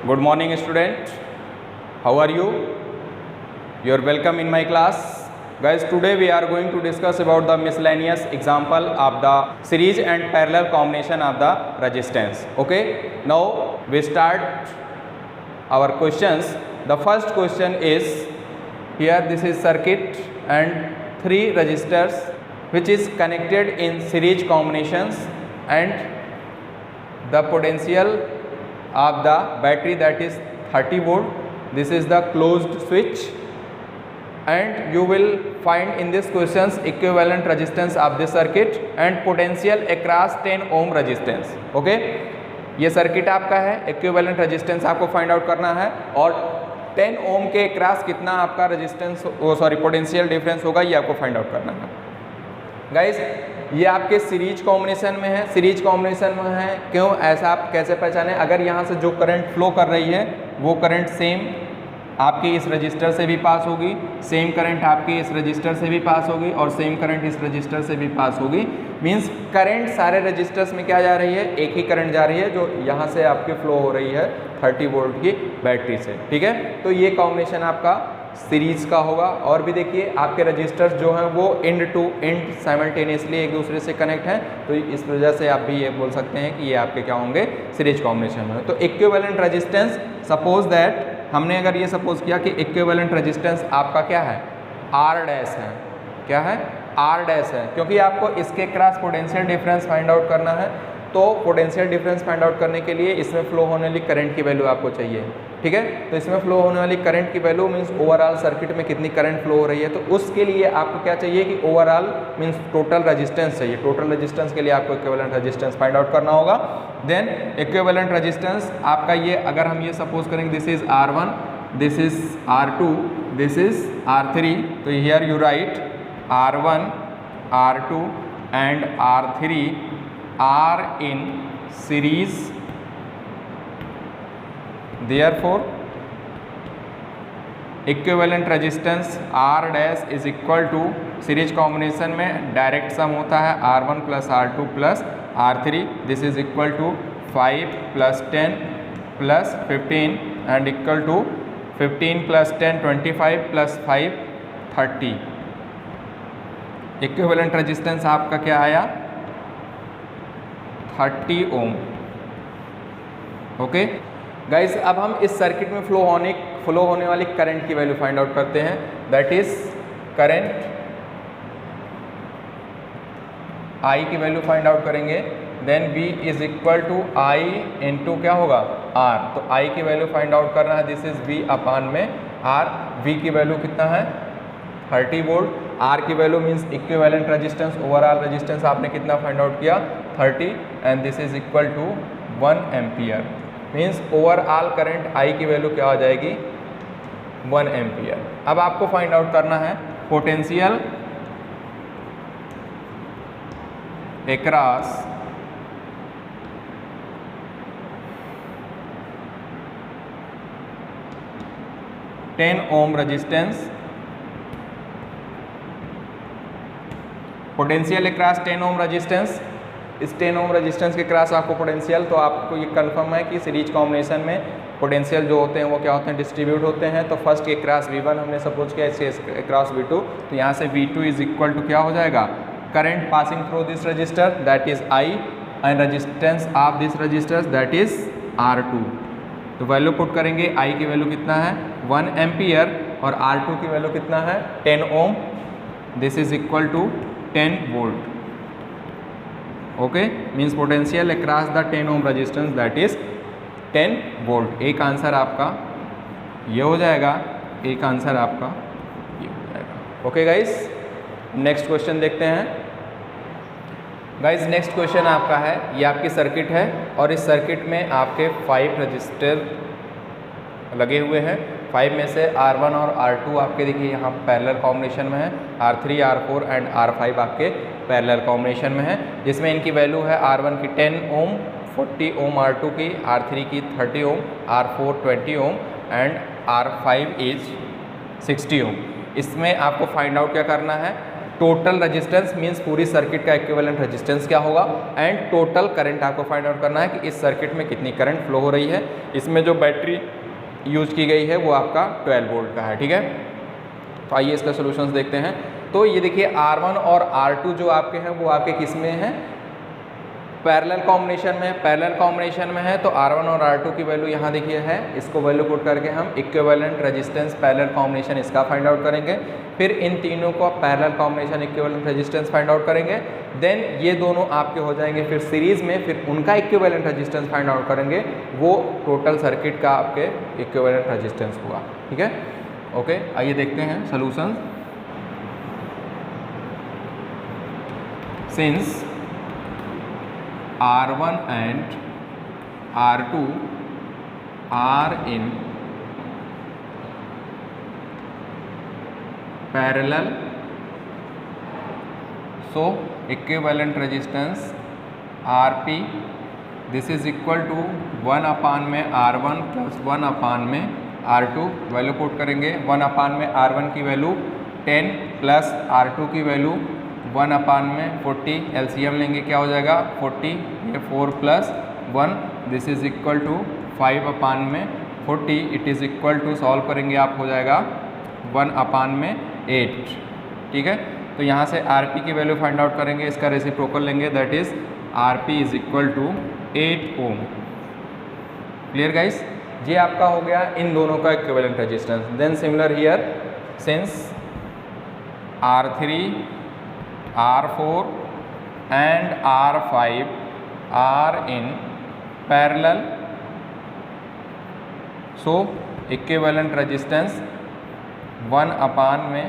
Good morning, student. How are you? You are welcome in my class. Guys, today we are going to discuss about the miscellaneous example of the series and parallel combination of the resistance. Okay, now we start our questions. The first question is, here this is circuit and 3 resistors which is connected in series combinations, and the potential of the battery, that is 30 volt. This is the closed switch, and you will find in this questions equivalent resistance of this circuit and potential across 10 ohm resistance. Okay, ये circuit आपका है, equivalent resistance आपको find out करना है, और 10 ओम के cross कितना आपका रेजिस्टेंस पोटेंशियल डिफरेंस होगा, ये आपको फाइंड आउट करना है. गाइस, ये आपके सीरीज कॉम्बिनेशन में है. सीरीज कॉम्बिनेशन में है क्यों, ऐसा आप कैसे पहचानें? अगर यहाँ से जो करंट फ्लो कर रही है वो करंट सेम आपके इस रजिस्टर से भी पास होगी, सेम करंट आपके इस रजिस्टर से भी पास होगी, और सेम करंट इस रजिस्टर से भी पास होगी. मींस करंट सारे रजिस्टर्स में क्या जा रही है, एक ही करंट जा रही है जो यहाँ से आपके फ्लो हो रही है 30 वोल्ट की बैटरी से. ठीक है, तो ये कॉम्बिनेशन आपका सीरीज का होगा. और भी देखिए, आपके रजिस्टर्स जो हैं वो एंड टू एंड साइमल्टेनियसली एक दूसरे से कनेक्ट हैं, तो इस वजह से आप भी ये बोल सकते हैं कि ये आपके क्या होंगे, सीरीज कॉम्बिनेशन में. तो इक्विवेलेंट रेजिस्टेंस, सपोज दैट हमने अगर ये सपोज किया कि इक्विवेलेंट रेजिस्टेंस आपका क्या है, आर डैश है. क्या है, आर डैश है, क्योंकि आपको इसके cross potential difference find out करना है. तो पोटेंशियल डिफरेंस फाइंड आउट करने के लिए इसमें फ्लो होने वाली करंट की वैल्यू आपको चाहिए. ठीक है, तो इसमें फ्लो होने वाली करंट की वैल्यू मींस ओवरऑल सर्किट में कितनी करंट फ्लो हो रही है. तो उसके लिए आपको क्या चाहिए कि ओवरऑल मींस टोटल रेजिस्टेंस चाहिए. टोटल रेजिस्टेंस के लिए आपको इक्विवेलेंट रेजिस्टेंस फाइंड आउट करना होगा. देन इक्विवेलेंट रेजिस्टेंस आपका ये, अगर हम ये सपोज करेंगे this is R1, this is R2, this is R3, तो here you right R1, R2 and R3 are in series. Therefore equivalent resistance R dash is equal to, series combination में direct sum होता है R1 plus R2 plus R3. This is equal to 5 plus 10 plus 15 and equal to 15 plus 10 25 plus 5 30. Equivalent resistance आपका क्या आया, 30 ओम. Okay guys, अब हम इस circuit में फ्लो होने वाली करंट की वैल्यू फाइंड आउट करते हैं. दैट इज करंट I की वैल्यू फाइंड आउट करेंगे. Then V is equal to I into क्या होगा, R. तो I की वैल्यू फाइंड आउट करना है. दिस इज V अपान में R. V की वैल्यू कितना है, 30 वोल्ट. R की value means equivalent resistance, overall resistance आपने कितना फाइंड आउट किया, 30, and this is equal to 1 ampere. Means overall current I की वैल्यू क्या हो जाएगी, 1 एम्पियर. अब आपको फाइंड आउट करना है potential across ten ohm resistance. Potential across 10 ohm resistance. इस 10 ओम रेजिस्टेंस के क्रॉस आपको पोटेंशियल, तो आपको ये कंफर्म है कि सीरीज कॉम्बिनेशन में पोटेंशियल जो होते हैं वो क्या होते हैं, डिस्ट्रीब्यूट होते हैं. तो फर्स्ट के क्रॉस V1 हमने सपोज किया, इसके क्रॉस V2, तो यहाँ से V2 इज इक्वल टू क्या हो जाएगा, current passing through this register that is I, and resistance of this register that is R2. तो वैल्यू पुट करेंगे, I की वैल्यू कितना है, 1 एम्पियर, और R2 की वैल्यू कितना है, 10 ohm. This is equal to 10 volt. Okay, means potential across the 10 ohm resistance that is 10 volt. एक आंसर आपका ये हो जाएगा, एक आंसर आपका ये हो जाएगा. ओके गाइस, नेक्स्ट क्वेश्चन देखते हैं. गाइस, नेक्स्ट क्वेश्चन आपका है, ये आपकी सर्किट है, और इस सर्किट में आपके 5 रजिस्टर लगे हुए हैं. 5 में से R1 और R2 आपके देखिए यहाँ पैरेलल कॉम्बिनेशन में है, R3, R4 एंड R5 आपके पैरेलल कॉम्बिनेशन में है, जिसमें इनकी वैल्यू है R1 की 10 ओम, 40 ओम R2 की, R3 की 30 ओम, R4 20 ohm and R5 is 60 ओम. इसमें आपको फाइंड आउट क्या करना है, टोटल रेजिस्टेंस मींस पूरी सर्किट का इक्विवेलेंट रेजिस्टेंस क्या होगा, एंड टोटल करंट आपको फाइंड आउट करना है कि इस सर्किट में कितनी करंट फ्लो हो रही है। इसमें जो बैटरी यूज की गई है वो आपका 12 वोल्ट का है, ठीक है। तो आइए इसका सॉल्यूशंस देखते हैं। तो ये देखिए R1 और R2 जो आपके हैं वो आपके किस में हैं, पैरेलल कॉम्बिनेशन में। पैरेलल कॉम्बिनेशन में है तो R1 और R2 की वैल्यू यहाँ देखिए है, इसको वैल्यू पुट करके हम इक्विवेलेंट रेजिस्टेंस पैरेलल कॉम्बिनेशन इसका फाइंड आउट करेंगे। फिर इन तीनों को parallel combination equivalent resistance find out करेंगे। देन ये दोनों आपके हो जाएंगे फिर सीरीज में, फिर उनका इक्विवेलेंट रेजिस्टेंस फाइंड आउट करेंगे, वो टोटल सर्किट का आपके इक्विवेलेंट रेजिस्टेंस हुआ, ठीक है। ओके, आइए देखते हैं solution. Since R1 and R2 are in parallel, so equivalent resistance RP this is equal to 1 upon में R1 प्लस 1 अपान में R2। वैल्यू पुट करेंगे, 1 अपान में R1 की वैल्यू 10 प्लस R2 की वैल्यू 1 अपान में 40, एलसीएम लेंगे क्या हो जाएगा 40, ये 4 plus 1 this is equal to 5 upon में 40, it is equal to solve करेंगे आप हो जाएगा 1 अपान में 8, ठीक है। तो यहाँ से RP की वैल्यू फाइंड आउट करेंगे, इसका रेसिप्रोकल लेंगे, that is RP is equal to 8 ohm. Clear guys, ये आपका हो गया इन दोनों का equivalent resistance. Then similar here, since R3 R4 and R5 are in parallel, so equivalent resistance 1 upon में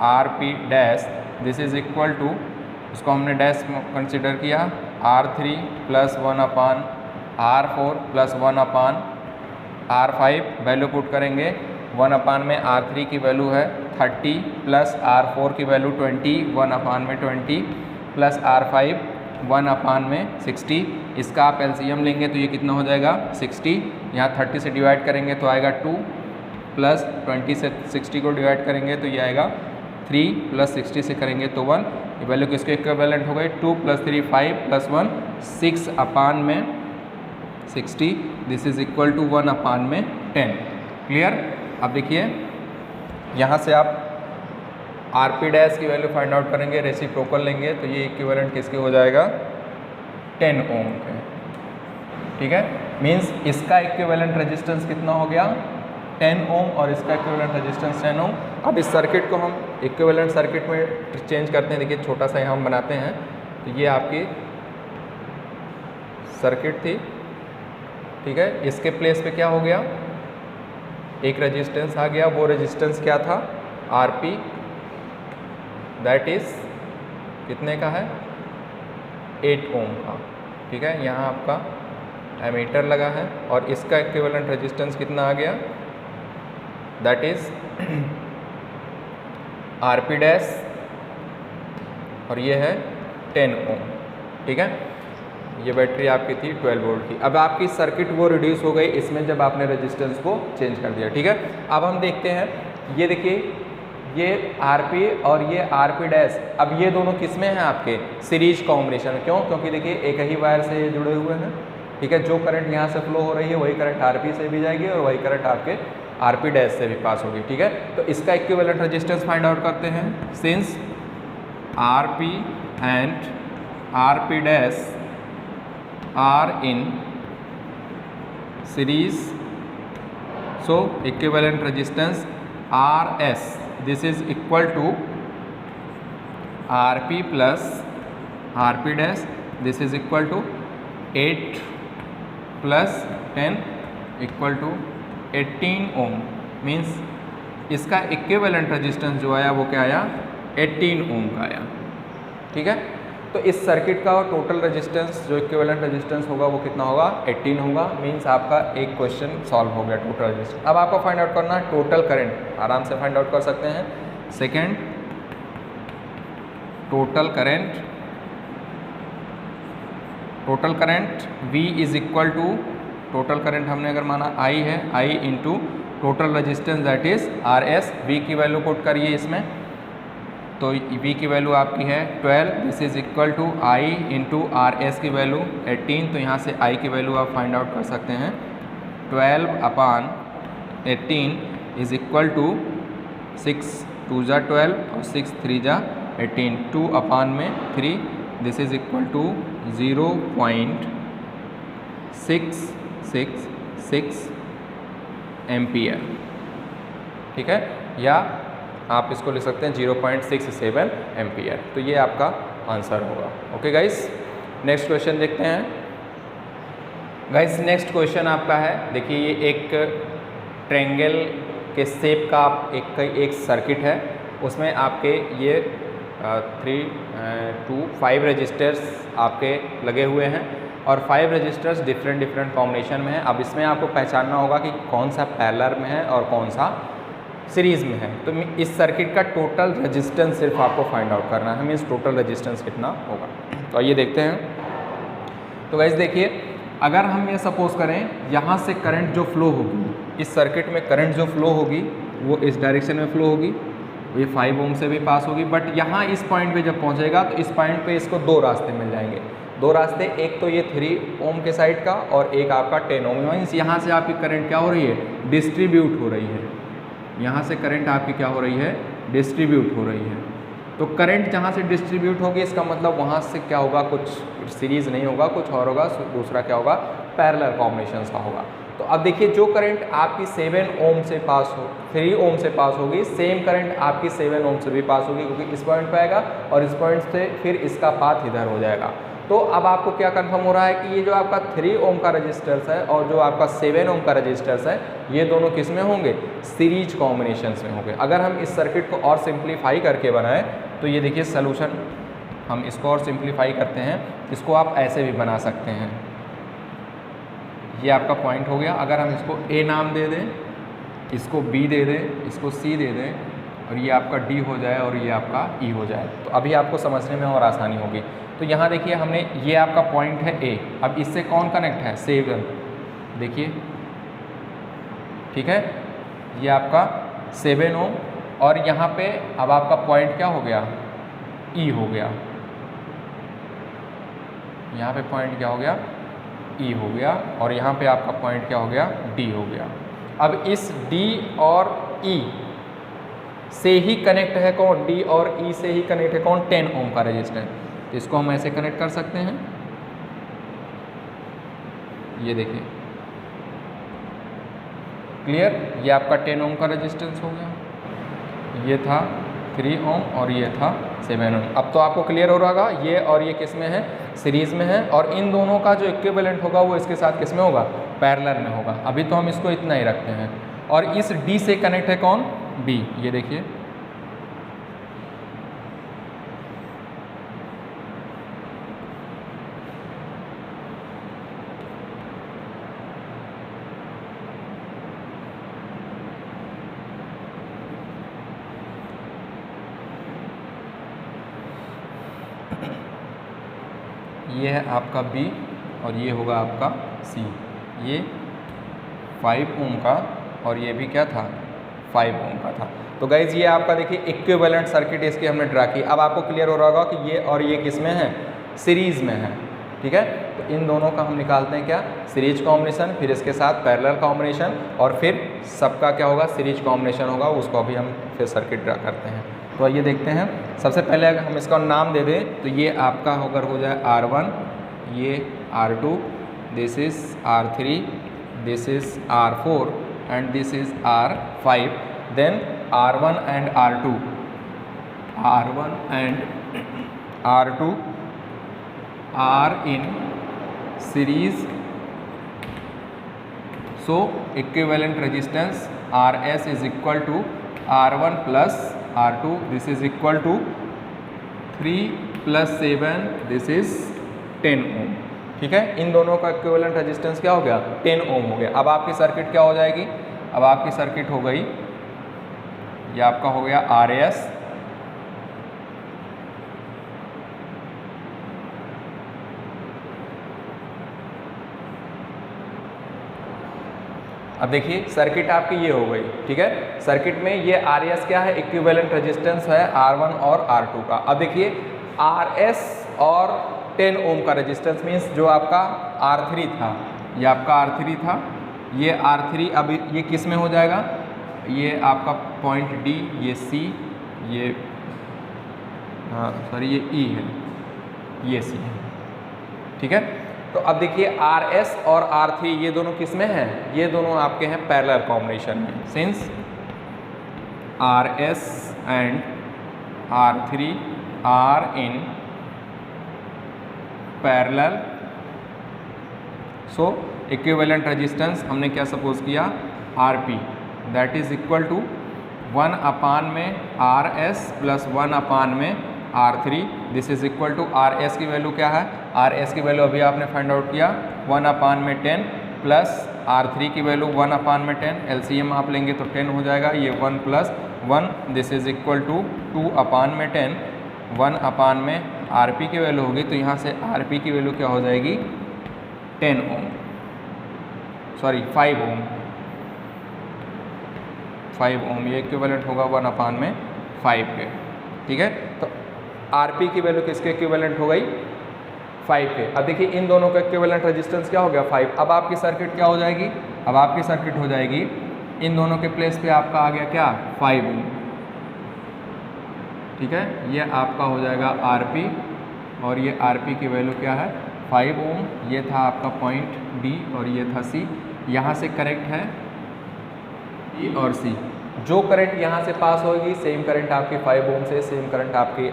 RP dash this is equal to, उसको हमने डैश कंसिडर किया, R3 plus 1 upon R4 plus 1 upon R5। Value put करेंगे, 1 upon में R3 की value है 30 plus R4 की value 20, 1 upon में 20 प्लस R5 1 अपान में 60। इसका आप एलसीएम लेंगे तो ये कितना हो जाएगा 60, यहाँ 30 से डिवाइड करेंगे तो आएगा 2 प्लस 20 से 60 को डिवाइड करेंगे तो ये आएगा 3 प्लस 60 से करेंगे तो 1। ये वैल्यू किसके इक्विवेलेंट हो गई, 2 प्लस 3 5 प्लस 1 6 अपान में 60 this is equal to 1 upon में 10। क्लियर। अब देखिए यहाँ से आप RP डैश की वैल्यू फाइंड आउट करेंगे, रेसिप्रोकल लेंगे तो ये इक्विवेलेंट किसके हो जाएगा 10 ओम के, ठीक है। मींस इसका इक्विवेलेंट रेजिस्टेंस कितना हो गया 10 ओम और इसका इक्विवेलेंट रेजिस्टेंस 10 ओम। अब इस सर्किट को हम इक्विवेलेंट सर्किट में चेंज करते हैं। देखिए छोटा सा यहाँ हम बनाते हैं, तो ये आपकी सर्किट थी, ठीक है। इसके प्लेस पे क्या हो गया, एक रेजिस्टेंस आ गया, वो रेजिस्टेंस क्या था RP, दैट इज कितने का है 8 ओम का, ठीक है। यहाँ आपका एमीटर लगा है और इसका इक्विवेलेंट रेजिस्टेंस कितना आ गया, दैट इज RP डैश और ये है 10 ओम, ठीक है। ये बैटरी आपकी थी 12 वोल्ट की। अब आपकी सर्किट वो रिड्यूस हो गई इसमें जब आपने रेजिस्टेंस को चेंज कर दिया, ठीक है। अब हम देखते हैं, ये देखिए ये RP और ये RP डैश, अब ये दोनों किस में हैं आपके सीरीज कॉम्बिनेशन। क्यों, क्योंकि देखिए एक ही वायर से ये जुड़े हुए हैं, ठीक है। जो करंट यहाँ से फ्लो हो रही है वही करंट RP से भी जाएगी और वही करंट आपके RP डैश से भी पास होगी, ठीक है। तो इसका इक्विवेलेंट रेजिस्टेंस फाइंड आउट करते हैं। Since RP and RP dash are in series, so equivalent resistance RS this is equal to RP plus RP dash this is equal to 8 plus 10 equal to 18 ohm, means इसका equivalent resistance जो आया वो क्या आया 18 ओम का आया, ठीक है। तो इस सर्किट का टोटल रेजिस्टेंस जो इक्विवेलेंट रेजिस्टेंस होगा वो कितना होगा 18 होगा। मींस आपका एक क्वेश्चन सॉल्व हो गया टोटल रेजिस्टेंस। अब आपको फाइंड आउट करना है टोटल करंट, आराम से फाइंड आउट कर सकते हैं। Second total current V is equal to, total current हमने अगर माना I है, I into total resistance that is RS। V की वैल्यू पुट करिए इसमें, तो V की वैल्यू आपकी है 12, this is equal to I into RS की वैल्यू 18, तो यहाँ से I की वैल्यू आप फाइंड आउट कर सकते हैं 12/18 इज इक्वल टू 6 2 जा 12 और 6 3 जा 18, 2/3, this is equal to 0.666 ampere. ठीक है, या आप इसको लिख सकते हैं 0.67 एम्पियर। तो ये आपका आंसर होगा। ओके गाइस, नेक्स्ट क्वेश्चन देखते हैं। गाइस नेक्स्ट क्वेश्चन आपका है, देखिए ये एक ट्रायंगल के शेप का एक सर्किट है, उसमें आपके ये 3 2 5 रजिस्टर्स आपके लगे हुए हैं और 5 रजिस्टर्स डिफरेंट कॉम्बिनेशन में है। अब इसमें आपको पहचानना होगा कि कौन सा पैरेलल में है और कौन सा सीरीज़ में है। तो इस सर्किट का टोटल रेजिस्टेंस सिर्फ आपको फाइंड आउट करना है, मीन्स टोटल रेजिस्टेंस कितना होगा। तो आइए देखते हैं। तो गाइस देखिए, अगर हम ये सपोज करें यहाँ से करंट जो फ्लो होगी, इस सर्किट में करंट जो फ्लो होगी वो इस डायरेक्शन में फ्लो होगी, ये 5 ओम से भी पास होगी, बट यहाँ इस पॉइंट पे जब पहुँचेगा तो इस पॉइंट पे इसको 2 रास्ते मिल जाएंगे। 2 रास्ते, एक तो ये 3 ओम के साइड का और एक आपका 10 ओम। मीन्स यहाँ से आपकी करंट क्या हो रही है, डिस्ट्रीब्यूट हो रही है। यहाँ से करंट आपकी क्या हो रही है, डिस्ट्रीब्यूट हो रही है। तो करंट जहाँ से डिस्ट्रीब्यूट होगी इसका मतलब वहाँ से क्या होगा, कुछ सीरीज़ नहीं होगा, कुछ और होगा, दूसरा क्या होगा, पैरेलल कॉम्बिनेशन का होगा। तो अब देखिए, जो करंट आपकी 7 ओम से पास हो 3 ओम से पास होगी, सेम करंट आपकी 7 ओम से भी पास होगी, क्योंकि इस पॉइंट पे आएगा और इस पॉइंट से फिर इसका पाथ इधर हो जाएगा। तो अब आपको क्या कंफर्म हो रहा है कि ये जो आपका 3 ओम का रजिस्टर्स है और जो आपका 7 ओम का रजिस्टर्स है, ये दोनों किस में होंगे, सीरीज कॉम्बिनेशंस में होंगे। अगर हम इस सर्किट को और सिंप्लीफाई करके बनाएं तो ये देखिए सलूशन, हम इसको और सिंप्लीफाई करते हैं, इसको आप ऐसे भी बना सकते हैं। ये आपका पॉइंट हो गया। अगर हम इसको A नाम दे दें, इसको B दे दें, इसको C दे दें और ये आपका D हो जाए और ये आपका E हो जाए, तो अभी आपको समझने में और आसानी होगी। तो यहाँ देखिए, हमने ये आपका पॉइंट है A, अब इससे कौन कनेक्ट है, 7, देखिए, ठीक है, ये आपका 7 ओम और यहाँ पे अब आपका पॉइंट क्या हो गया, E हो गया। यहाँ पे पॉइंट क्या हो गया, E हो गया, और यहाँ पे आपका पॉइंट क्या हो गया, D हो गया। अब इस D और E से ही कनेक्ट है कौन, D और E से ही कनेक्ट है कौन, 10 ओम का रेजिस्टेंस। तो इसको हम ऐसे कनेक्ट कर सकते हैं, ये देखिए, क्लियर। ये आपका 10 ओम का रेजिस्टेंस हो गया, ये था 3 ओम और ये था 7 ओम। अब तो आपको क्लियर हो रहा होगा, ये और ये किस में है, सीरीज में है, और इन दोनों का जो इक्विवेलेंट होगा वो इसके साथ किस में होगा, पैरेलल में होगा। अभी तो हम इसको इतना ही रखते हैं। और इस D से कनेक्ट है कौन, B, ये देखिए, ये है आपका B और ये होगा आपका C। ये 5 ओम का और ये भी क्या था, 5 ओम का था। तो गाइज ये आपका देखिए इक्विवेलेंट सर्किट इसकी हमने ड्रा की। अब आपको क्लियर हो रहा होगा कि ये और ये किस में है, सीरीज़ में है, ठीक है। तो इन दोनों का हम निकालते हैं क्या, सीरीज कॉम्बिनेशन, फिर इसके साथ पैरेलल कॉम्बिनेशन, और फिर सबका क्या होगा, सीरीज कॉम्बिनेशन होगा, उसको अभी हम फिर सर्किट ड्रा करते हैं। तो आइए देखते हैं। सबसे पहले अगर हम इसका नाम दे दें तो ये आपका अगर हो जाए R1, ये R2, this is R3, this is R4 and this is R5, then R1 and R2 are in series, so equivalent resistance Rs is equal to R1 plus R2, this is equal to 3 plus 7, this is 10 ओम, ठीक है। इन दोनों का equivalent resistance क्या हो गया, 10 ओम हो गया। अब आपकी सर्किट क्या हो जाएगी, अब आपकी सर्किट हो गई, ये आपका हो गया Rs, अब देखिए सर्किट आपकी ये हो गई, ठीक है। सर्किट में ये RS क्या है, इक्विवेलेंट रेजिस्टेंस है R1 और R2 का। अब देखिए RS और 10 ओम का रेजिस्टेंस मीन्स जो आपका R3 था, ये आपका R3 था, ये R3 अब ये किस में हो जाएगा, ये आपका पॉइंट D, ये C, ये सॉरी ये E है, ये C है, ठीक है। तो अब देखिए RS और R3 ये दोनों किस में हैं, ये दोनों आपके हैं पैरेलल कॉम्बिनेशन में। Since RS and R3 are in parallel, so equivalent resistance हमने क्या सपोज किया, RP that is equal to 1 upon में RS प्लस 1 अपान में R3, this is equal to RS की वैल्यू क्या है, RS की वैल्यू अभी आपने फाइंड आउट किया 1 अपान में 10 प्लस R3 की वैल्यू 1 अपान में 10, LCM आप लेंगे तो 10 हो जाएगा, ये 1 plus 1, this is equal to 2 upon में 10, 1 अपान में RP की वैल्यू होगी, तो यहाँ से RP की वैल्यू क्या हो जाएगी 10 ओम, सॉरी 5 ओम, 5 ओम, ये इक्विवेलेंट होगा 1 अपान में 5 के, ठीक है। तो RP की वैल्यू किसके इक्विवेलेंट हो गई, 5 के। अब देखिए इन दोनों का इक्विवेलेंट रेजिस्टेंस क्या हो गया 5। अब आपकी सर्किट क्या हो जाएगी, अब आपकी सर्किट हो जाएगी इन दोनों के प्लेस पे आपका आ गया क्या 5 ओम, ठीक है। ये आपका हो जाएगा RP और ये RP की वैल्यू क्या है 5 ओम, ये था आपका पॉइंट D और ये था C। यहाँ से करेक्ट है E और C, जो करंट यहाँ से पास होगी सेम करंट आपकी 5 ओम से, सेम करंट आपकी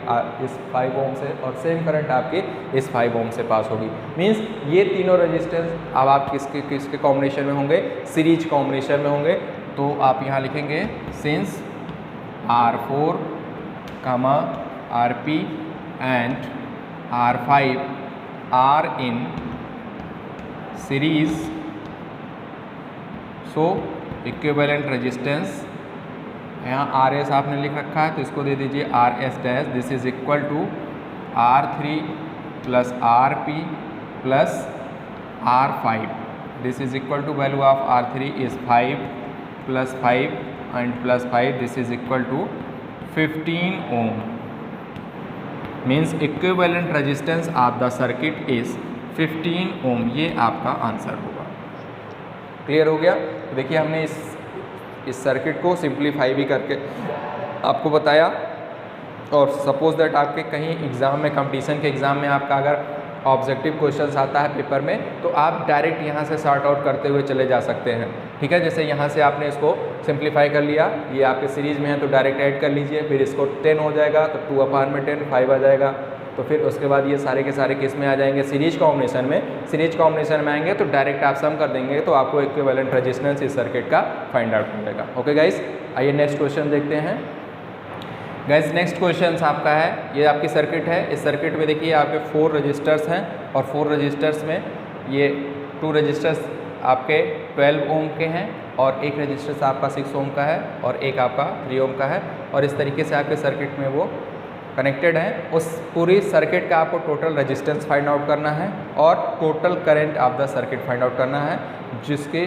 इस 5 ओम से और सेम करंट आपके इस 5 ओम से पास होगी। मींस ये तीनों रेजिस्टेंस अब आप किसके कॉम्बिनेशन में होंगे, सीरीज कॉम्बिनेशन में होंगे। तो आप यहाँ लिखेंगे since R4, RP and R5 are in series, so equivalent resistance, यहाँ RS आपने लिख रखा है तो इसको दे दीजिए RS dash, this is equal to R3 plus RP plus R5, this is equal to value of R3 is 5 plus 5 and plus 5, this is equal to 15 ohm. Means equivalent resistance of the circuit is 15 ohm, ये आपका answer होगा। Clear हो गया। तो देखिए हमने इस circuit को सिंप्लीफाई भी करके आपको बताया, और सपोज दैट आपके कहीं एग्ज़ाम में, कंपटीशन के एग्ज़ाम में आपका अगर ऑब्जेक्टिव क्वेश्चंस आता है पेपर में, तो आप डायरेक्ट यहाँ से सॉर्ट आउट करते हुए चले जा सकते हैं, ठीक है। जैसे यहाँ से आपने इसको सिंप्लीफाई कर लिया, ये आपके सीरीज में है तो डायरेक्ट ऐड कर लीजिए, फिर इसको 10 हो जाएगा तो 2 अपान में 10 5 आ जाएगा, तो फिर उसके बाद ये सारे के सारे किस में आ जाएंगे, सीरीज कॉम्बिनेशन में। सीरीज कॉम्बिनेशन में आएंगे तो डायरेक्ट आप सम कर देंगे तो आपको इक्विवेलेंट रेजिस्टेंस इस सर्किट का फाइंड आउट हो जाएगा। ओके गाइस, आइए नेक्स्ट क्वेश्चन देखते हैं। गाइस नेक्स्ट क्वेश्चन आपका है, ये आपकी सर्किट है, इस सर्किट में देखिए आपके 4 रजिस्टर्स हैं और 4 रजिस्टर्स में ये 2 रजिस्टर्स आपके 12 ओम के हैं और एक रजिस्टर आपका 6 ओम का है और एक आपका 3 ओम का है, और इस तरीके से आपके सर्किट में वो कनेक्टेड है। उस पूरी सर्किट का आपको टोटल रेजिस्टेंस फाइंड आउट करना है और total current of the circuit find out करना है, जिसके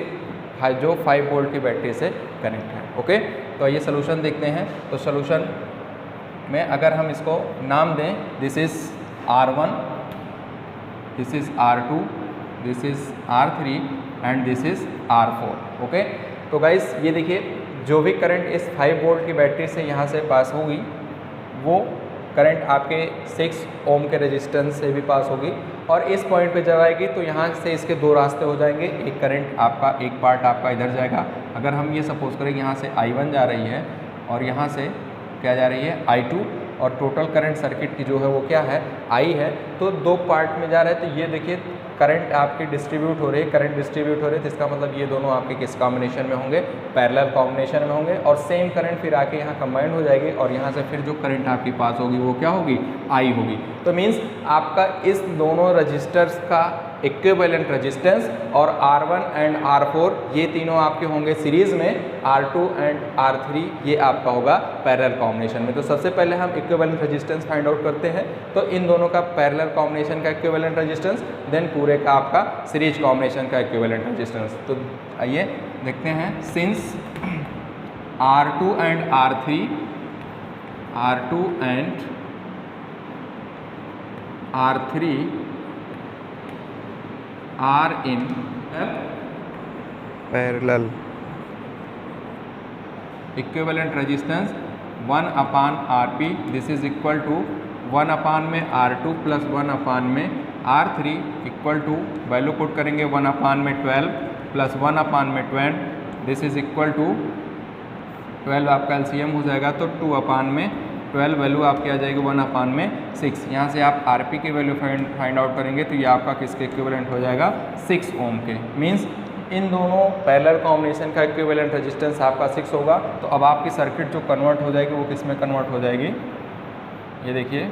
जो 5 वोल्ट की बैटरी से कनेक्ट है। ओके, तो ये सोल्यूशन देखते हैं। तो सोल्यूशन में अगर हम इसको नाम दें, this is R1, this is R2, this is R3 and this is R4। Okay, तो गाइस ये देखिए जो भी करंट इस 5 वोल्ट की बैटरी से यहाँ से पास होगी, वो करंट आपके 6 ओम के रेजिस्टेंस से भी पास होगी, और इस पॉइंट पे जब आएगी तो यहाँ से इसके 2 रास्ते हो जाएंगे। एक करंट आपका, एक पार्ट आपका इधर जाएगा। अगर हम ये सपोज करें यहाँ से I1 जा रही है और यहाँ से क्या जा रही है I2, और टोटल करंट सर्किट की जो है वो क्या है I है, तो 2 पार्ट में जा रहा है। तो ये देखिए करंट आपकी डिस्ट्रीब्यूट हो रही है, करंट डिस्ट्रीब्यूट हो रही है, तो इसका मतलब ये दोनों आपके किस कॉम्बिनेशन में होंगे, पैरेलल कॉम्बिनेशन में होंगे, और सेम करंट फिर आके यहाँ कंबाइंड हो जाएगी और यहाँ से फिर जो करंट आपके पास होगी वो क्या होगी, I होगी। तो मीन्स आपका इस दोनों रजिस्टर्स का इक्विवेलेंट रेजिस्टेंस और R1 एंड R4 ये तीनों आपके होंगे सीरीज में, R2 एंड R3 ये आपका होगा पैरेलल कॉम्बिनेशन में। तो सबसे पहले हम इक्विवेलेंट रेजिस्टेंस फाइंड आउट करते हैं। तो इन दोनों का पैरेलल कॉम्बिनेशन का इक्विवेलेंट रेजिस्टेंस, देन पूरे का आपका सीरीज कॉम्बिनेशन का इक्विवेलेंट रेजिस्टेंस। तो आइए देखते हैं since R2 and R3 are in parallel, equivalent resistance 1 upon Rp, this is equal to 1 upon में R2 प्लस 1 upon में R3 equal to value put करेंगे 1 upon में 12 प्लस 1 upon में 20, दिस इज इक्वल टू 12 आपका LCM हो जाएगा तो 2 upon में 12 वैल्यू आपकी आ जाएगी 1 upon में 6। यहाँ से आप Rp की वैल्यू फाइंड आउट करेंगे तो ये आपका किसके इक्विवेलेंट हो जाएगा 6 ओम के। मीन्स इन दोनों पैरेलल कॉम्बिनेशन का इक्विवेलेंट रेजिस्टेंस आपका 6 होगा। तो अब आपकी सर्किट जो कन्वर्ट हो जाएगी वो किस में कन्वर्ट हो जाएगी, ये देखिए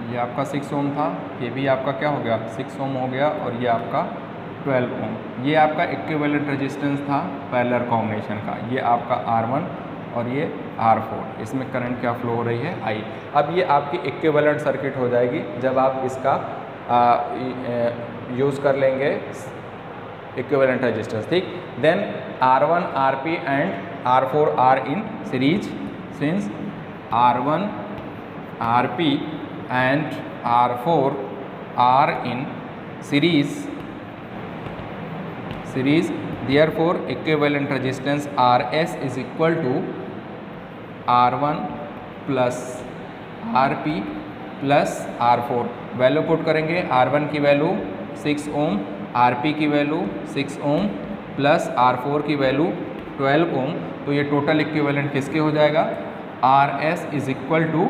ये आपका 6 ओम था, ये भी आपका क्या हो गया 6 ओम हो गया और ये आपका 12 ओम। ये आपका इक्विवेलेंट रेजिस्टेंस था पैरेलल कॉम्बिनेशन का, ये आपका R1 और ये R4। इसमें करंट क्या फ्लो हो रही है I। अब ये आपकी इक्विवेलेंट सर्किट हो जाएगी जब आप इसका यूज़ कर लेंगे इक्विवेलेंट रेजिस्टेंस, ठीक। Then R1 Rp and R4 are in series, since R1 Rp and R4 are in series, therefore equivalent resistance Rs is equal to R1 plus Rp plus R4। Value put करेंगे R1 की value 6 ओम, Rp की value 6 ohm plus R4 की value 12 ओम, तो ये total equivalent किसके हो जाएगा Rs is equal to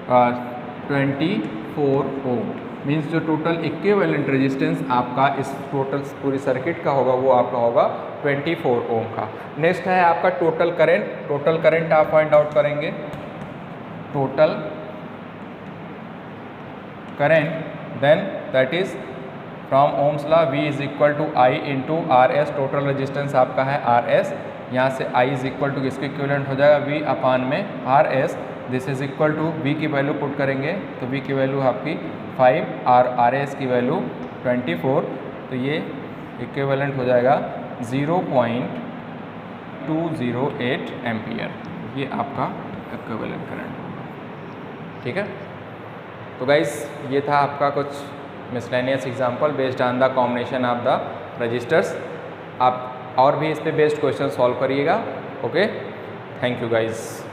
24 ohm. Means जो टोटल इक्विवेलेंट रेजिस्टेंस आपका इस टोटल पूरी सर्किट का होगा वो आपका होगा 24 ओम का। नेक्स्ट है आपका टोटल करंट। टोटल करंट आप फाइंड आउट करेंगे, total current then that is from Ohm's law V is equal to I into RS। Total resistance आपका है RS, यहाँ से I इज इक्वल टू किसके इक्विवेलेंट हो जाएगा V अपान में RS। This is equal to V की value put करेंगे तो V की वैल्यू आपकी 5 और RS की वैल्यू 24, तो ये इक्विवेलेंट हो जाएगा 0.208 एम्पियर। ये आपका इक्विवेलेंट करंट होगा, ठीक है। तो गाइस ये था आपका कुछ miscellaneous example based on the combination of the resistors. आप और भी इस पे बेस्ड क्वेश्चन सॉल्व करिएगा। Okay, thank you guys.